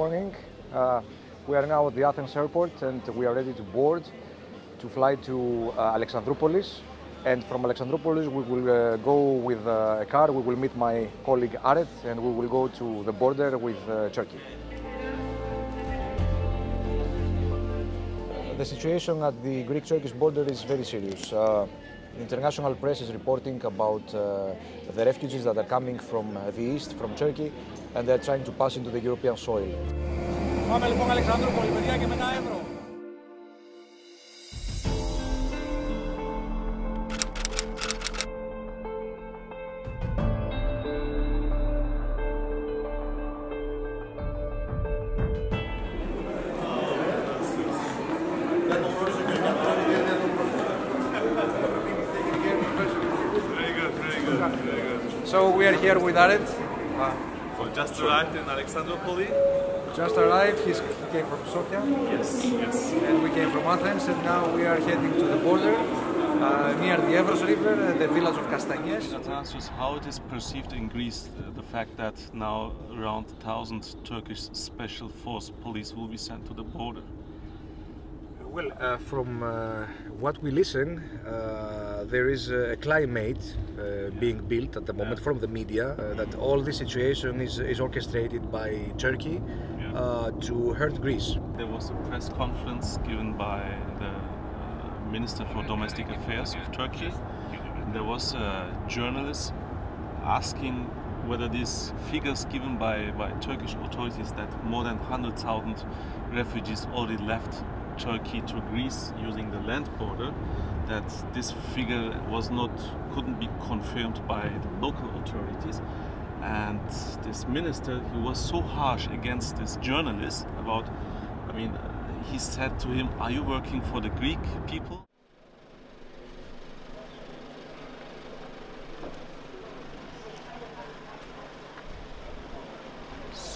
morning. We are now at the Athens airport and we are ready to board to fly to Alexandroupolis. And from Alexandroupolis we will go with a car. We will meet my colleague Aret and we will go to the border with Turkey. The situation at the Greek-Turkish border is very serious. The international press is reporting about the refugees that are coming from the east, from Turkey, and they're trying to pass into the European soil. Πάμε λοιπόν Αλεξανδρούπολη, παιδιά, και μετά Εύρο. So we are here with Aret. So just arrived in Alexandroupolis. Just arrived. He came from Sofia. Yes, yes. And we came from Athens, and now we are heading to the border near the Evros River, the village of Kastanies. Athanasios, how it is perceived in Greece, the fact that now around 1,000 Turkish special force police will be sent to the border? Well, from what we listen, there is a climate being built at the moment from the media that all this situation is orchestrated by Turkey to hurt Greece. There was a press conference given by the Minister for Domestic Affairs of Turkey. And there was a journalist asking whether these figures given by Turkish authorities that more than 100,000 refugees already left Turkey to Greece using the land border, that this figure couldn't be confirmed by the local authorities. And this minister, he was so harsh against this journalist about, he said to him, "Are you working for the Greek people?"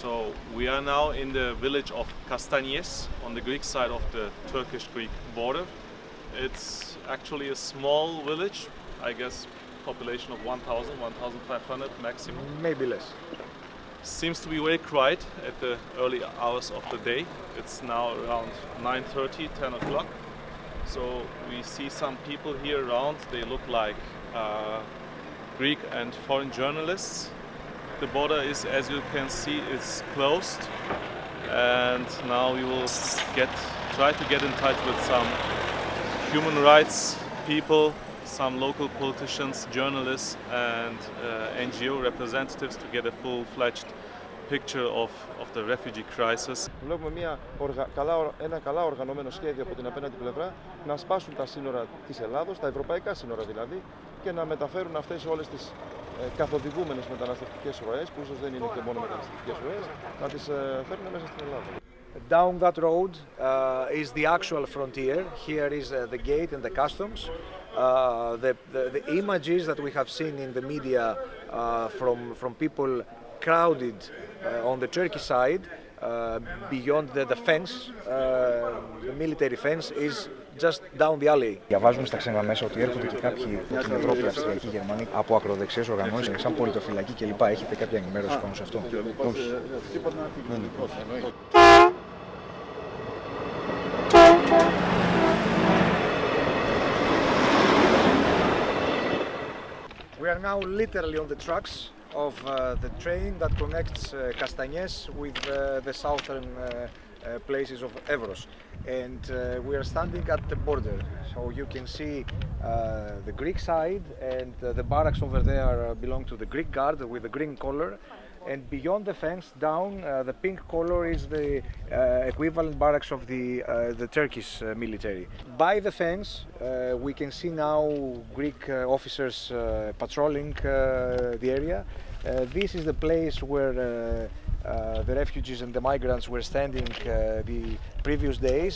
So we are now in the village of Kastanies on the Greek side of the Turkish-Greek border. It's actually a small village, I guess population of 1,000, 1,500 maximum. Maybe less. Seems to be very quiet at the early hours of the day. It's now around 9:30, 10 o'clock. So we see some people here around. They look like Greek and foreign journalists. The border is, as you can see, it's closed, and now we will try to get in touch with some human rights people, some local politicians, journalists and NGO representatives to get a full-fledged picture of the refugee crisis. Βλέπουμε ένα καλά οργανωμένο σχέδιο από την απέναντι πλευρά να σπάσουν τα σύνορα της Ελλάδος, τα ευρωπαϊκά σύνορα δηλαδή, και να μεταφέρουν αυτές όλες τις καθοδηγούμενες μεταναστευτικές ροές, που ίσως δεν είναι και μόνο μεταναστευτικές ροές, να τις φέρουν μέσα στην Ελλάδα. Down that road is the actual frontier. Here is the gate and the customs. The images that we have seen in the media from people crowded on the Turkish side, beyond the fence, the military fence, is just down the alley. Διαβάζουμε στα ξένα μέσα ότι έρχονται και κάποιοι από την Ευρώπη, Αυστριακοί, Γερμανοί, από ακροδεξιές οργανώσεις, σαν πολιτοφυλακή κλπ. Έχετε κάποια ενημέρωση πάνω σε αυτό? Όχι. We are now literally on the tracks of the train that connects Kastanies with the southern places of Evros, and we are standing at the border. So you can see the Greek side, and the barracks over there belong to the Greek guard with the green color. And beyond the fence, down, the pink color is the equivalent barracks of the Turkish military. By the fence, we can see now Greek officers patrolling the area. This is the place where the refugees and the migrants were standing the previous days.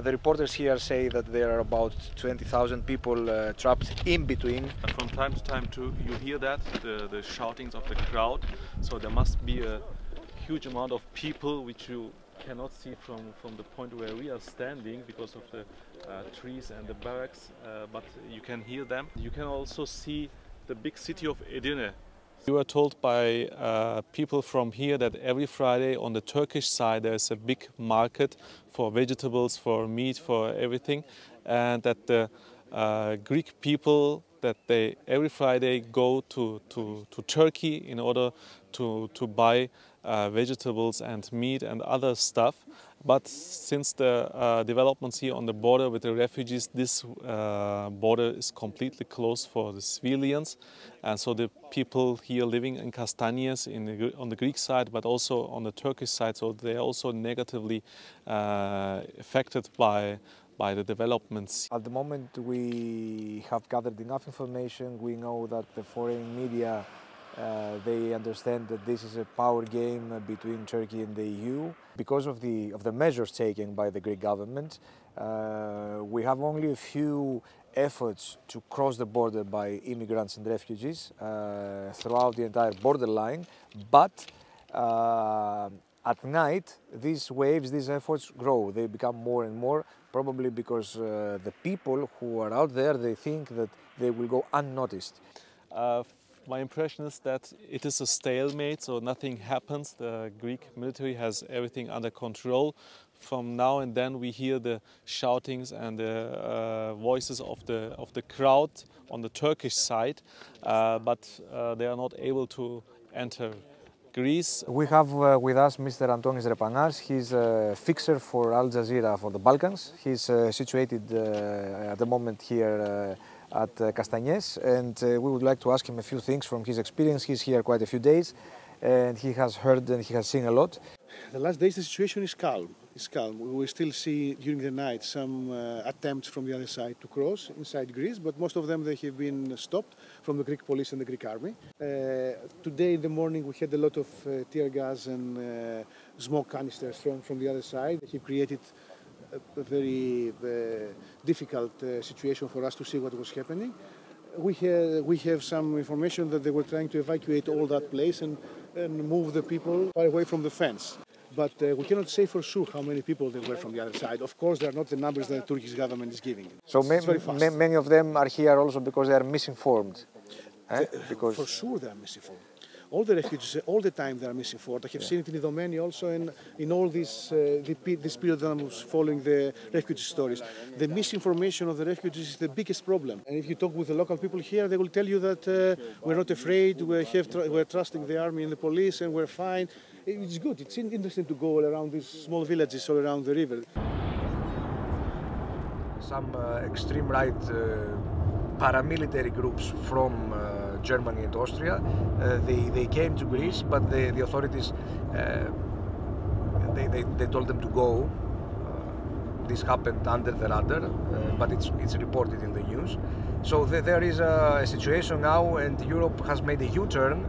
The reporters here say that there are about 20,000 people trapped in between. And from time to time too, you hear that, the shoutings of the crowd. So there must be a huge amount of people which you cannot see from the point where we are standing because of the trees and the barracks, but you can hear them. You can also see the big city of Edirne We were told by people from here that every Friday on the Turkish side there is a big market for vegetables, for meat, for everything, and that the Greek people, that they every Friday go to Turkey in order to buy vegetables and meat and other stuff. But since the developments here on the border with the refugees, this border is completely closed for the civilians. And so the people here living in Kastanies on the Greek side, but also on the Turkish side, so they are also negatively affected by the developments. At the moment we have gathered enough information. We know that the foreign media they understand that this is a power game between Turkey and the EU. Because of the measures taken by the Greek government, we have only a few efforts to cross the border by immigrants and refugees throughout the entire borderline. But at night, these waves, these efforts grow. They become more and more, probably because the people who are out there, they think that they will go unnoticed. My impression is that it is a stalemate, so nothing happens. The Greek military has everything under control. From now and then we hear the shoutings and the voices of the crowd on the Turkish side, but they are not able to enter Greece. We have with us Mr. Antonis Repanas. He's a fixer for Al Jazeera for the Balkans. He's situated at the moment here at Kastanies, and we would like to ask him a few things from his experience. He's here quite a few days and he has heard and he has seen a lot. The last days the situation is calm. It's calm. We will still see during the night some attempts from the other side to cross inside Greece, but most of them they have been stopped from the Greek police and the Greek army. Today in the morning we had a lot of tear gas and smoke canisters thrown from the other side. They have created a very difficult situation for us to see what was happening. We have some information that they were trying to evacuate all that place and move the people far away from the fence. But we cannot say for sure how many people there were from the other side. Of course, they are not the numbers that the Turkish government is giving. So many of them are here also because they are misinformed. For sure they are misinformed. All the refugees, all the time they are misinformed. I have seen it in Idomeni also, and in all this period that I was following the refugee stories. The misinformation of the refugees is the biggest problem. And if you talk with the local people here, they will tell you that we're not afraid, we're trusting the army and the police, and we're fine. It's good. It's interesting to go all around these small villages all around the river. Some extreme right paramilitary groups from Germany and Austria, they came to Greece, but the authorities they told them to go. This happened under the radar, but it's reported in the news. So there is a situation now, and Europe has made a U-turn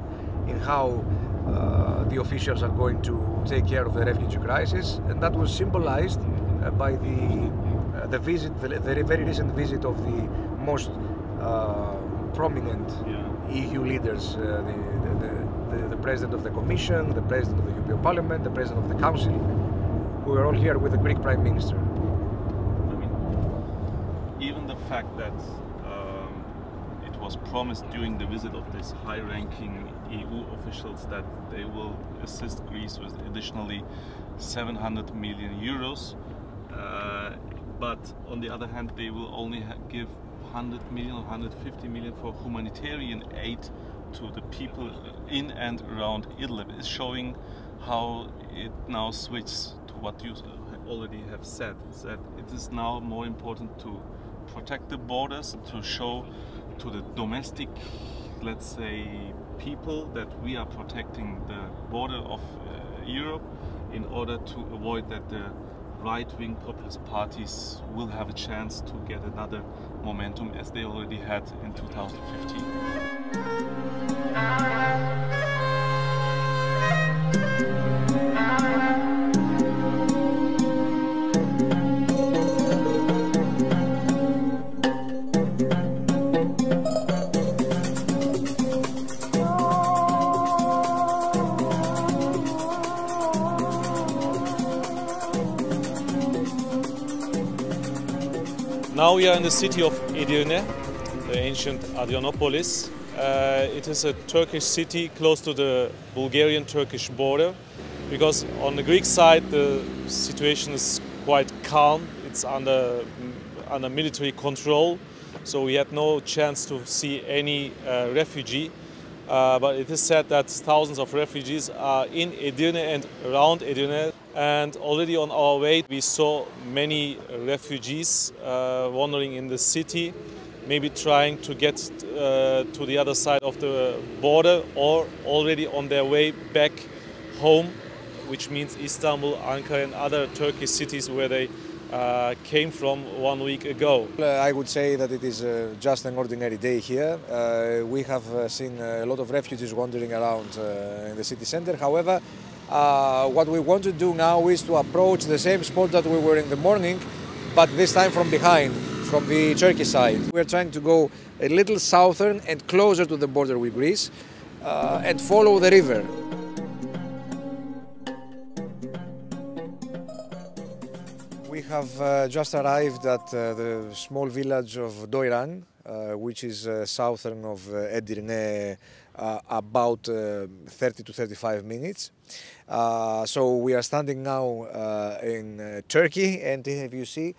in how the officials are going to take care of the refugee crisis, and that was symbolized by the visit, the very recent visit of the most prominent EU leaders, the President of the Commission, the President of the European Parliament, the President of the Council, who are all here with the Greek Prime Minister. I mean, even the fact that it was promised during the visit of these high-ranking EU officials that they will assist Greece with additionally 700 million euros, but on the other hand they will only give 100 million or 150 million for humanitarian aid to the people in and around Idlib. Is showing how it now switches to what you already have said, is that it is now more important to protect the borders, to show to the domestic, let's say, people that we are protecting the border of Europe, in order to avoid that the right-wing populist parties will have a chance to get another momentum as they already had in 2015. Now we are in the city of Edirne, the ancient Adrianopolis, It is a Turkish city close to the Bulgarian-Turkish border, because on the Greek side the situation is quite calm. It's under military control, so we had no chance to see any refugee. But it is said that thousands of refugees are in Edirne and around Edirne. And already on our way we saw many refugees wandering in the city, maybe trying to get to the other side of the border, or already on their way back home, which means Istanbul, Ankara and other Turkish cities where they came from 1 week ago. I would say that it is just an ordinary day here. We have seen a lot of refugees wandering around in the city center. However, what we want to do now is to approach the same spot that we were in the morning, but this time from behind, from the Turkish side. We are trying to go a little southern and closer to the border with Greece and follow the river. We have just arrived at the small village of Doyran, which is southern of Edirne, about 30 to 35 minutes. So we are standing now in Turkey, and if you see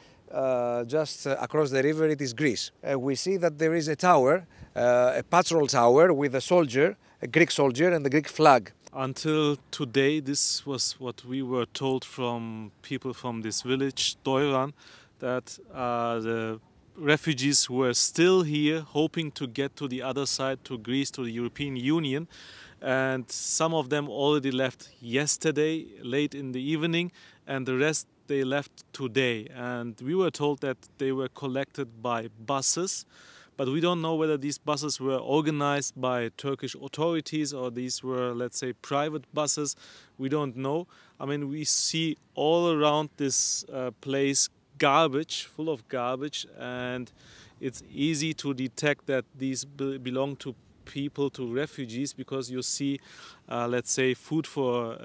just across the river it is Greece. We see that there is a tower, a patrol tower with a soldier, a Greek soldier, and the Greek flag. Until today, this was what we were told from people from this village, Doyran, that the refugees were still here, hoping to get to the other side, to Greece, to the European Union. And some of them already left yesterday, late in the evening, and the rest they left today. And we were told that they were collected by buses. But we don't know whether these buses were organized by Turkish authorities or these were, let's say, private buses. We don't know. I mean, we see all around this place garbage, full of garbage, and it's easy to detect that these belong to people, to refugees, because you see, let's say, food for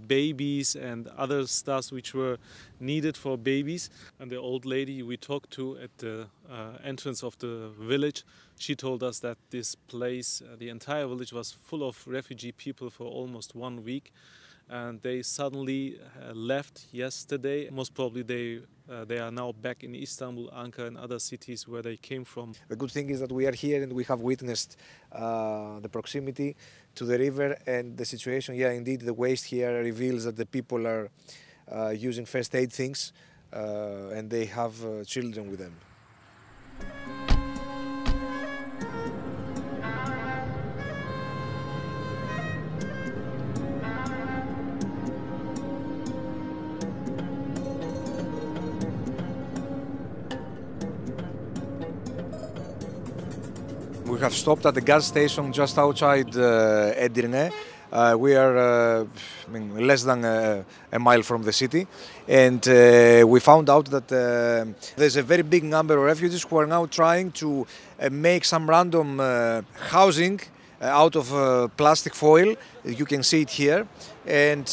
babies and other stuff which were needed for babies. And the old lady we talked to at the entrance of the village, she told us that this place, the entire village, was full of refugee people for almost 1 week. And they suddenly left yesterday. Most probably they are now back in Istanbul, Ankara and other cities where they came from. The good thing is that we are here and we have witnessed the proximity to the river and the situation. Yeah, indeed, the waste here reveals that the people are using first aid things and they have children with them. We have stopped at the gas station just outside Edirne. We are less than a mile from the city, and we found out that there's a very big number of refugees who are now trying to make some random housing out of plastic foil. You can see it here, and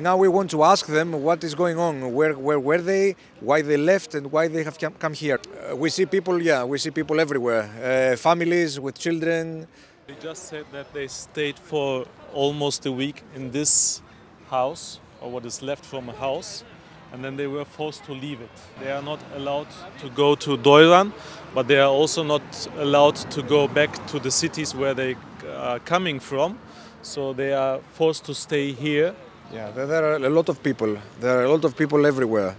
now we want to ask them what is going on, where were they, why they left, and why they have come here. We see people, yeah, we see people everywhere, families with children. They just said that they stayed for almost a week in this house, or what is left from a house, and then they were forced to leave it. They are not allowed to go to Doyran, but they are also not allowed to go back to the cities where they are coming from. So they are forced to stay here. Yeah, there are a lot of people. There are a lot of people everywhere.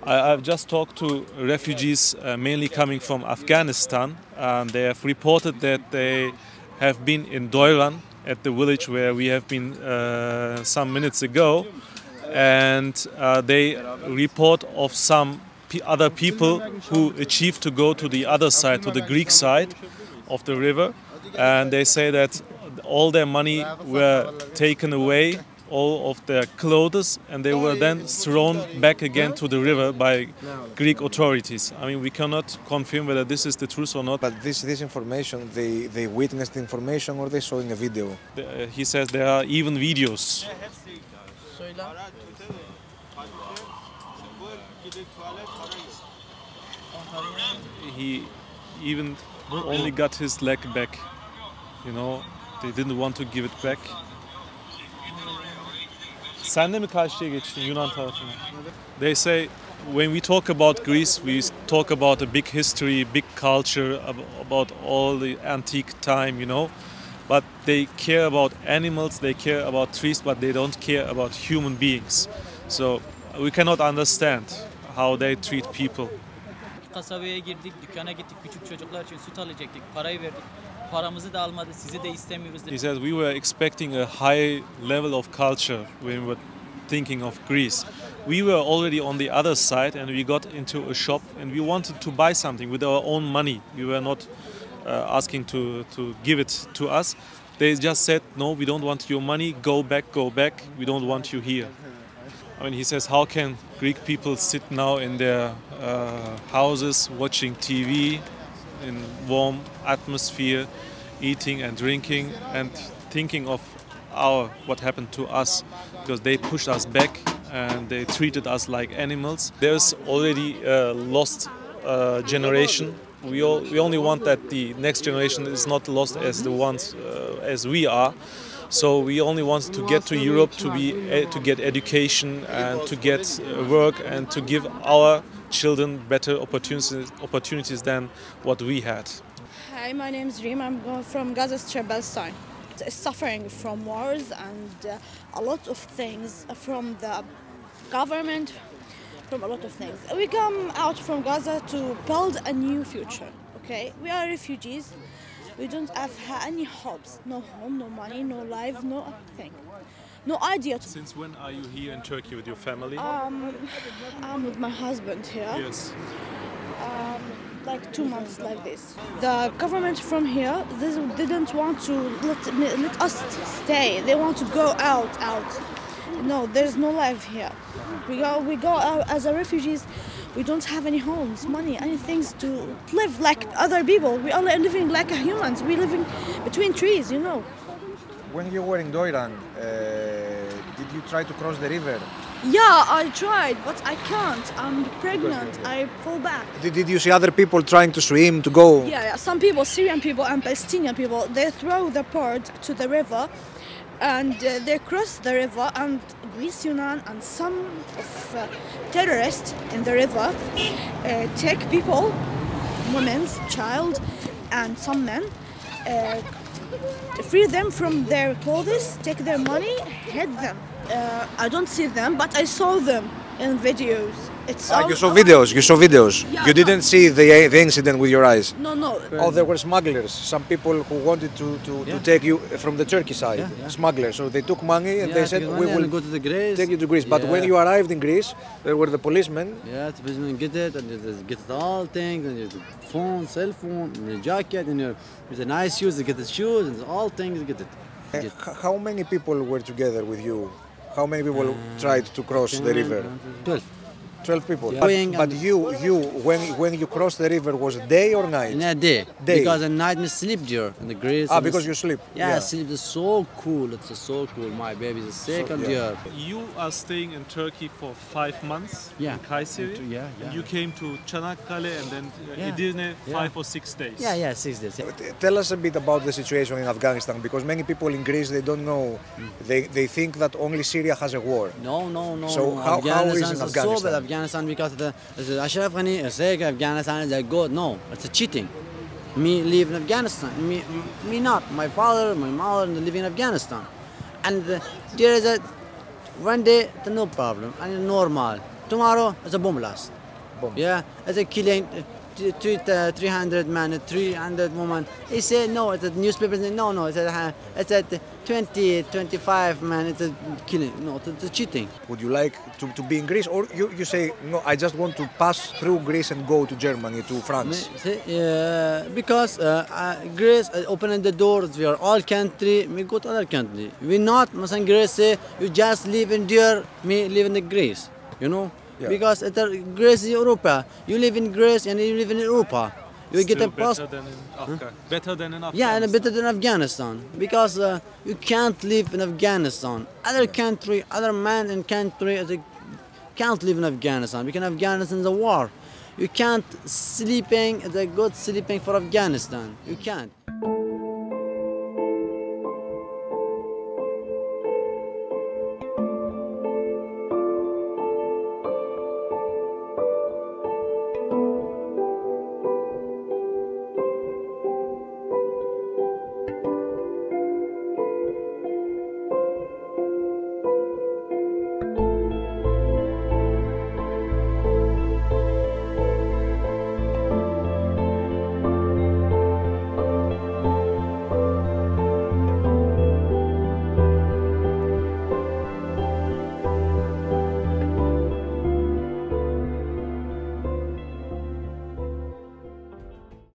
I've just talked to refugees mainly coming from Afghanistan, and they have reported that they have been in Doyran, at the village where we have been some minutes ago, and they report of some other people who achieved to go to the other side, to the Greek side of the river, and they say that all their money were taken away, all of their clothes, and they were then thrown back again to the river by Greek authorities. I mean, we cannot confirm whether this is the truth or not. But this information, they witnessed the information or they saw in a video? He says there are even videos. He even only got his leg back. You know, they didn't want to give it back. Sen de mi karşıya geçtin Yunan tarafına? They say when we talk about Greece, we talk about a big history, big culture, about all the antique time, you know. But they care about animals, they care about trees, but they don't care about human beings. So we cannot understand how they treat people. Kasabaya girdik, dükkana gittik, küçük çocuklar için süt alacaktık, parayı verdik. Paramızı da almadı, sizi de istemiyoruz. He said we were expecting a high level of culture when we were thinking of Greece. We were already on the other side and we got into a shop and we wanted to buy something with our own money. We were not asking to give it to us. They just said, no, we don't want your money, go back, we don't want you here. I mean, he says, how can Greek people sit now in their houses watching TV in warm atmosphere, eating and drinking and thinking of what happened to us, because they pushed us back and they treated us like animals. There's already a lost generation. We only want that the next generation is not lost as the ones as we are. So we only want to get to Europe to get education and to get work and to give our children better opportunities than what we had. Hi, my name is Reem. I'm from Gaza Strip, Palestine. It's suffering from wars and a lot of things from the government, from a lot of things. We come out from Gaza to build a new future, okay? We are refugees. We don't have any hopes, no home, no money, no life, no thing. No idea. Since when are you here in Turkey with your family? I'm with my husband here. Yes. Like 2 months like this. The government from here, they didn't want to let us stay. They want to go out. No, there's no life here. We go out as a refugees. We don't have any homes, money, any things to live like other people. We are living like humans. We're living between trees, you know. When you were in Doyran, did you try to cross the river? Yeah, I tried, but I can't. I'm pregnant. I fall back. Did you see other people trying to swim, to go? Yeah. Some people, Syrian people and Palestinian people, they throw the board to the river and they cross the river, and Greece, Yunan and some of terrorists in the river take people, women, child and some men, free them from their clothes, take their money, hit them. I don't see them, but I saw them in videos. You saw videos. Yeah, you didn't see the incident with your eyes. No. Oh, there were smugglers. Some people who wanted to take you from the Turkey side. Yeah. Smugglers. So they took money and they said, we will go to the Greece. Take you to Greece. But when you arrived in Greece, there were the policemen. Yeah, the policemen get it, and they get it all things, and your phone, cell phone, and your jacket, and with the nice shoes, they get the shoes, and all things, they get it. How many people were together with you? How many people tried to cross the river? 12 people. Yeah. But you, when you crossed the river, was it day or night? In a day. Because at night we sleep there in the Greece. Because you sleep. Yeah, sleep is so cool. It's so cool. My baby is sick and there. You are staying in Turkey for 5 months. Yeah. In Kayseri. Yeah. And you came to Çanakkale and then Edirne 5 or 6 days. Yeah, 6 days. Yeah. Tell us a bit about the situation in Afghanistan, because many people in Greece, they don't know. They think that only Syria has a war. No. So how is in Afghanistan? Afghanistan, because the Ashraf Ghani is saying Afghanistan is a good. No, it's a cheating. Me live in Afghanistan. Me not. My father, my mother live in Afghanistan. And there is a one day, no problem, and normal. Tomorrow it's a bomb blast. Yeah, it's a killing. 300 men, 300 women. They say no. It's a newspaper. No. It's a 20-25 men. It's a killing. No, it's a cheating. Would you like to be in Greece, or you say no? I just want to pass through Greece and go to Germany, to France. Because Greece opening the doors. We are all country. We go to other country. We not. Greece say you just live in there. Me live in the Greece. You know. Yeah. Because Greece is Europa. You live in Greece and you live in Europa. You get a passport. Better than in Afghanistan. Yeah, and better than Afghanistan. Because you can't live in Afghanistan. Other country, other man in country, can't live in Afghanistan. Because Afghanistan is a war. You can't sleeping, the good sleeping for Afghanistan. You can't. you.